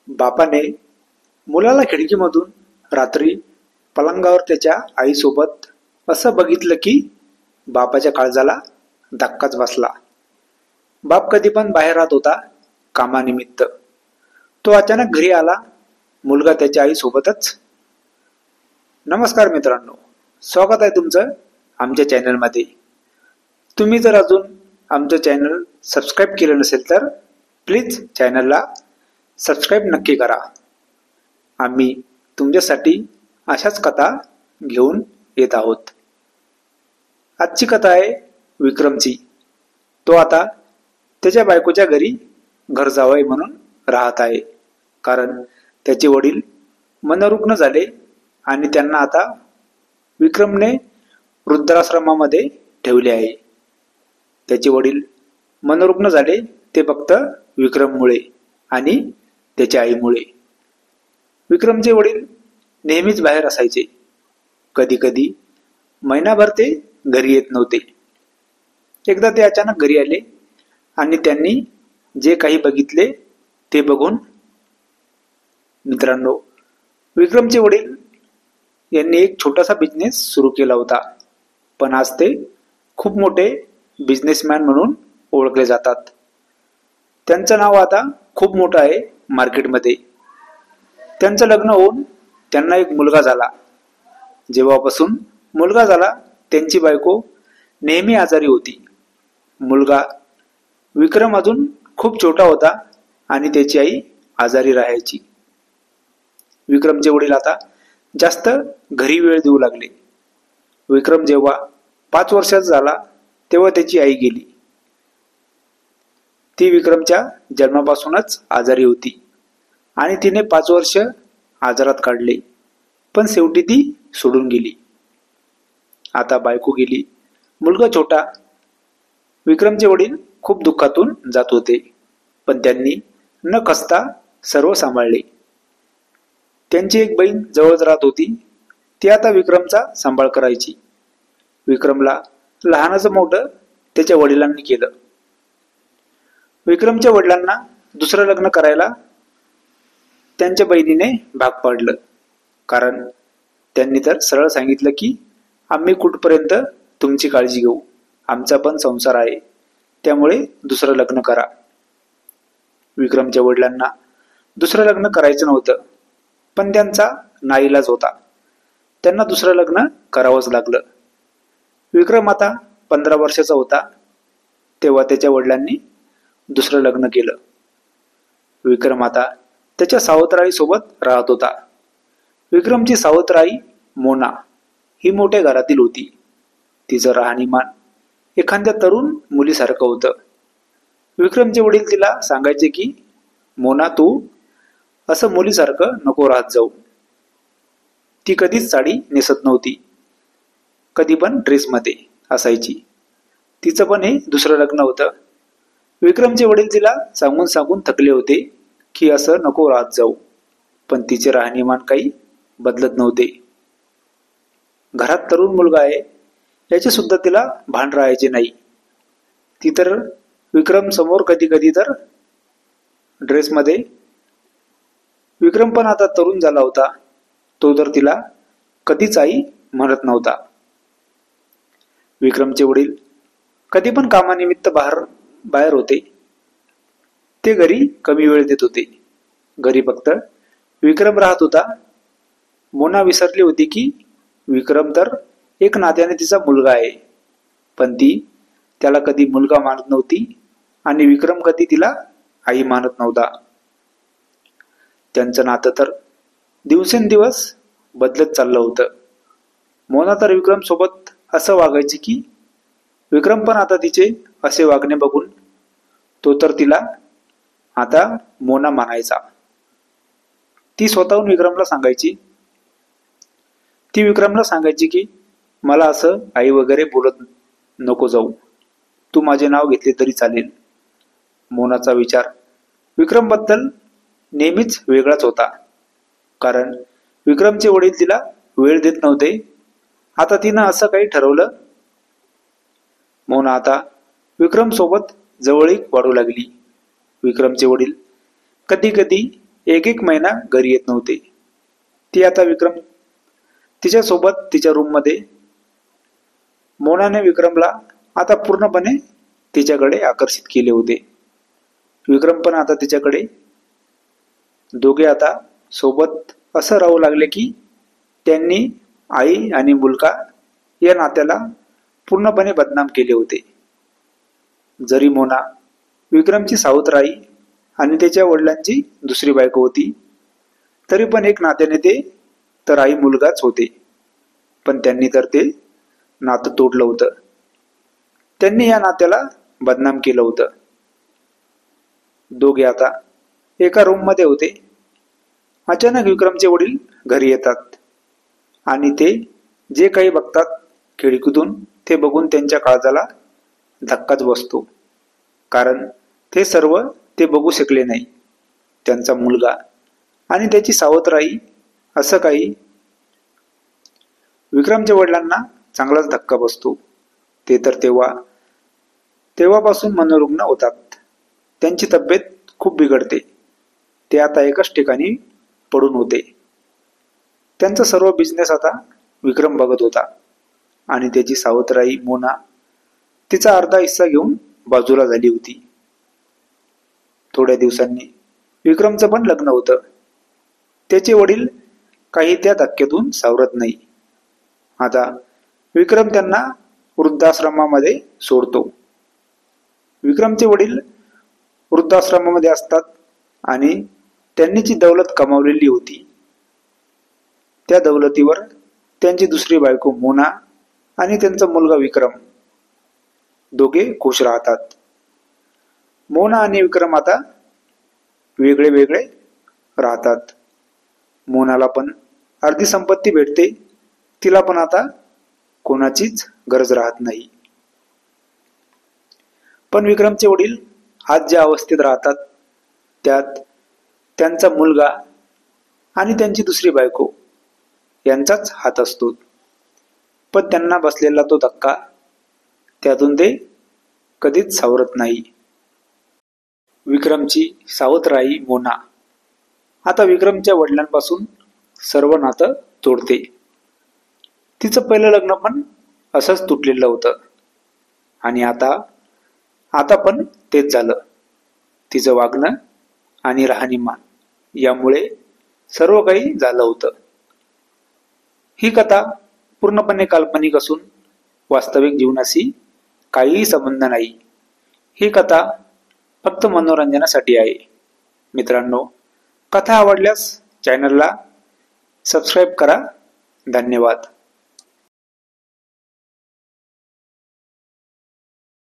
बापाने मुलाला खिडकीमधून रात्री पलंगावर त्याच्या आईसोबत असं बघितलं की बापाच्या काळजाला धक्काच बसला. बाप कधी पण बाहेर राहत होता कामानिमित्त. तो अचानक घरी आला, मुलगा त्याच्या आईसोबतच. नमस्कार मित्रांनो, स्वागत आहे तुमचं आमच्या चॅनलमध्ये. तुम्ही जर अजून आमचं चॅनल सबस्क्राईब केलं नसेल तर प्लीज चॅनलला सबस्क्राईब नक्की करा. आम्ही तुमच्यासाठी अशाच कथा घेऊन येत आहोत. आजची कथा आहे विक्रमची. तो आता त्याच्या बायकोच्या घरी घर जावई म्हणून राहत आहे, कारण त्याचे वडील मनोरुग्ण झाले आणि त्यांना आता विक्रमने वृद्धाश्रमामध्ये ठेवले आहे. त्याचे वडील मनोरुग्ण झाले ते फक्त विक्रममुळे आणि त्याच्या आईमुळे. विक्रमचे वडील नेहमीच बाहेर असायचे. कधी कधी महिनाभर ते घरी येत नव्हते. एकदा ते अचानक घरी आले आणि त्यांनी जे काही बघितले ते बघून मित्रांनो, विक्रमचे वडील यांनी एक छोटासा बिझनेस सुरू केला होता, पण आज ते खूप मोठे बिझनेसमॅन म्हणून ओळखले जातात. त्यांचं नाव आता खूप मोठं आहे मार्केटमध्ये. त्यांचं लग्न होऊन त्यांना एक मुलगा झाला. जेव्हापासून मुलगा झाला त्यांची बायको नेहमी आजारी होती. मुलगा विक्रम अजून खूप छोटा होता आणि त्याची आई आजारी राहायची. विक्रमचे वडील आता जास्त घरी वेळ देऊ लागले. विक्रम जेव्हा 5 वर्षाचा झाला तेव्हा त्याची आई गेली. ती विक्रमच्या जन्मापासूनच आजारी होती आणि तिने 5 वर्ष आजारात काढले, पण शेवटी ती सोडून गेली. आता बायको गेली, मुलगा छोटा. विक्रमचे वडील खूप दुःखातून जात होते, पण त्यांनी न खचता सर्व सांभाळले. त्यांची एक बहीण जवळच राहत होती. ती आता विक्रमचा सांभाळ करायची. विक्रमला लहानाचं मोठं त्याच्या वडिलांनी केलं. विक्रमच्या वडिलांना दुसरं लग्न करायला त्यांच्या बहिणीने भाग पाडलं, कारण त्यांनी तर सरळ सांगितलं की आम्ही कुठपर्यंत तुमची काळजी घेऊ, आमचा पण संसार आहे, त्यामुळे दुसरं लग्न करा. विक्रमच्या वडिलांना दुसरं लग्न करायचं नव्हतं, पण त्यांचा नाईलाज होता. त्यांना दुसरं लग्न करावंच लागलं. विक्रम आता 15 वर्षाचा होता तेव्हा त्याच्या वडिलांनी दुसरं लग्न केलं. विक्रम आता त्याच्या सावत्र सोबत राहत होता. विक्रमची सावत्र आई मोना ही मोठ्या घरातील होती. तिचं राहणीमान एखाद्या तरुण मुलीसारखं होतं. विक्रमचे वडील तिला सांगायचे की मोना, तू असं मुलीसारखं नको राहत जाऊ. ती कधीच साडी नेसत नव्हती, कधी पण ड्रेसमध्ये असायची. तिचं पण हे दुसरं लग्न होतं. विक्रमचे वडील तिला सांगून सांगून थकले होते की असं नको राहत जाऊ, पण तिचे राहणीमान काही बदलत नव्हते. घरात तरुण मुलगा आहे याचे सुद्धा तिला भान राहायचे नाही. ती तर विक्रम समोर कधी कधी तर ड्रेसमध्ये. विक्रम पण आता तरुण झाला होता. तो तर तिला कधीच आई म्हणत नव्हता. विक्रमचे वडील कधी पण कामानिमित्त बाहेर होते. ते घरी कमी वेळ देत होते. घरी फक्त विक्रम राहत होता. मोना विसरली होती की विक्रम तर एक नात्याने तिचा मुलगा आहे, पण ती त्याला कधी मुलगा मानत नव्हती आणि विक्रम कधी तिला आई मानत नव्हता. त्यांचं नातं तर दिवसेंदिवस बदलत चाललं होतं. मोना तर विक्रम सोबत असं वागायची की विक्रम पण आता तिचे असे वागणे बघून तो तर तिला आता मोना मानायचा. ती स्वतःहून विक्रमला सांगायची की मला असं आई वगैरे बोलत नको जाऊ, तू माझे नाव घेतले तरी चालेल. मोनाचा विचार विक्रम बद्दल नेहमीच वेगळाच होता, कारण विक्रमचे वडील तिला वेळ देत नव्हते. आता तिनं असं काही ठरवलं. मोना आता विक्रम सोबत जवळीक वाढू लागली. विक्रमचे वडील कधी कधी एक महिना घरी येत नव्हते. ती आता विक्रम तिच्यासोबत तिच्या रूममध्ये. मोनाने विक्रमला आता पूर्णपणे तिच्याकडे आकर्षित केले होते. विक्रम पण आता तिच्याकडे. दोघे आता सोबत असं राहू लागले की त्यांनी आई आणि मुलगा या नात्याला पूर्णपणे बदनाम केले होते. जरी मोना विक्रमची सावत्र आई आणि त्याच्या वडिलांची दुसरी बायको होती, तरी पण एक नात्याने ते तर आई मुलगाच होते. पण त्यांनी तर ते नातं तोडलं होतं. त्यांनी या नात्याला बदनाम केलं होतं. दोघे आता एका रूममध्ये होते. अचानक विक्रमचे वडील घरी येतात आणि ते जे काही बघतात खिडकीतून ते बघून त्यांच्या काळजाला धक्काच बसतो. कारण ते सर्व ते बघू शकले नाही. त्यांचा मुलगा आणि त्याची सावत्र आई असं काही. विक्रमच्या वडिलांना चांगलाच धक्का बसतो. ते तर तेव्हापासून मनोरुग्ण होतात. त्यांची तब्येत खूप बिघडते. ते आता एकाच ठिकाणी पडून होते. त्यांचा सर्व बिझनेस आता विक्रम बघत होता आणि त्याची सावत्र आई मोना तिचा अर्धा हिस्सा घेऊन बाजूला झाली होती. थोड्या दिवसांनी विक्रमचं पण लग्न होतं. त्याचे वडील काही त्या धक्क्यातून सावरत नाही. आता विक्रम त्यांना वृद्धाश्रमामध्ये सोडतो. विक्रमचे वडील वृद्धाश्रमामध्ये असतात आणि त्यांनी जी दौलत कमावलेली होती त्या दौलतीवर त्यांची दुसरी बायको मोना आणि त्यांचा मुलगा विक्रम दोघे खुश राहतात. मोना आणि विक्रम आता वेगळे वेगळे राहतात. मोनाला पण अर्धी संपत्ती भेटते. तिला पण आता कोणाचीच गरज राहत नाही. पण विक्रमचे वडील आज ज्या अवस्थेत राहतात त्यात त्यांचा मुलगा आणि त्यांची दुसरी बायको यांचाच हात असतो. पण त्यांना बसलेला तो धक्का त्यातून ते कधीच सावरत नाही. विक्रमची सावत्र आई मोना आता विक्रमच्या वडिलांपासून सर्व नातं तोडते. तिचं पहिलं लग्न पण असंच तुटलेलं होतं आणि आता पण तेच झालं. तिचं वागणं आणि राहणीमान यामुळे सर्व काही झालं होतं. ही कथा पूर्णपणे काल्पनिक असून वास्तविक जीवनाशी काहीही संबंध नाही. ही कथा फक्त मनोरंजनासाठी आहे. मित्रांनो, कथा आवडल्यास चॅनलला सबस्क्राईब करा. धन्यवाद.